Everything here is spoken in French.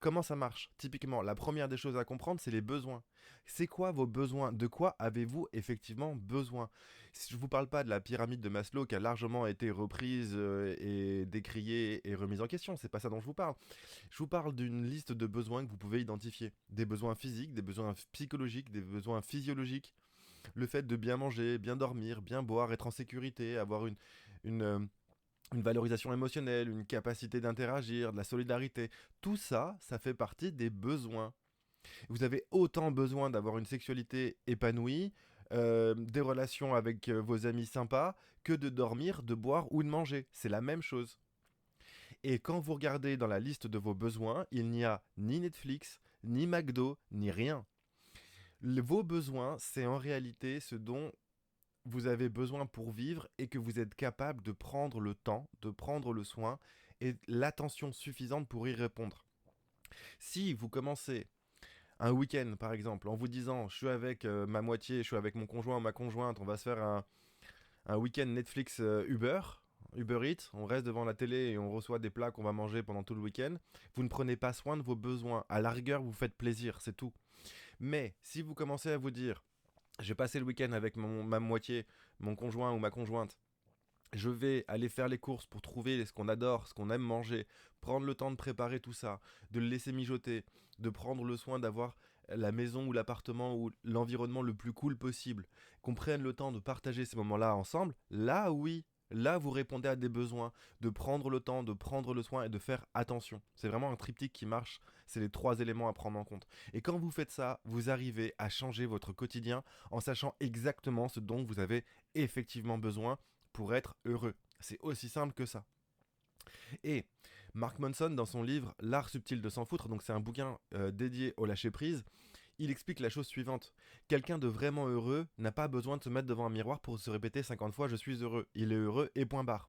Comment ça marche? Typiquement, la première des choses à comprendre, c'est les besoins. C'est quoi vos besoins? De quoi avez-vous effectivement besoin? Si je ne vous parle pas de la pyramide de Maslow qui a largement été reprise et décriée et remise en question, c'est pas ça dont je vous parle. Je vous parle d'une liste de besoins que vous pouvez identifier. Des besoins physiques, des besoins psychologiques, des besoins physiologiques. Le fait de bien manger, bien dormir, bien boire, être en sécurité, avoir une, euh, une valorisation émotionnelle, une capacité d'interagir, de la solidarité. Tout ça, ça fait partie des besoins. Vous avez autant besoin d'avoir une sexualité épanouie, des relations avec vos amis sympas, que de dormir, de boire ou de manger. C'est la même chose. Et quand vous regardez dans la liste de vos besoins, il n'y a ni Netflix, ni McDo, ni rien. Vos besoins, c'est en réalité ce dont vous avez besoin pour vivre et que vous êtes capable de prendre le temps, de prendre le soin et l'attention suffisante pour y répondre. Si vous commencez un week-end, par exemple, en vous disant je suis avec ma moitié, je suis avec mon conjoint ou ma conjointe, on va se faire un week-end Netflix Uber Eats, on reste devant la télé et on reçoit des plats qu'on va manger pendant tout le week-end, vous ne prenez pas soin de vos besoins. À la rigueur, vous faites plaisir, c'est tout. Mais si vous commencez à vous dire je vais passer le week-end avec ma moitié, mon conjoint ou ma conjointe, je vais aller faire les courses pour trouver ce qu'on adore, ce qu'on aime manger, prendre le temps de préparer tout ça, de le laisser mijoter, de prendre le soin d'avoir la maison ou l'appartement ou l'environnement le plus cool possible, qu'on prenne le temps de partager ces moments-là ensemble, là oui, là vous répondez à des besoins, de prendre le temps, de prendre le soin et de faire attention. C'est vraiment un triptyque qui marche, c'est les trois éléments à prendre en compte. Et quand vous faites ça, vous arrivez à changer votre quotidien en sachant exactement ce dont vous avez effectivement besoin pour être heureux. C'est aussi simple que ça. Et Mark Manson, dans son livre L'art subtil de s'en foutre, donc c'est un bouquin dédié au lâcher-prise, il explique la chose suivante. Quelqu'un de vraiment heureux n'a pas besoin de se mettre devant un miroir pour se répéter 50 fois je suis heureux. Il est heureux et point barre.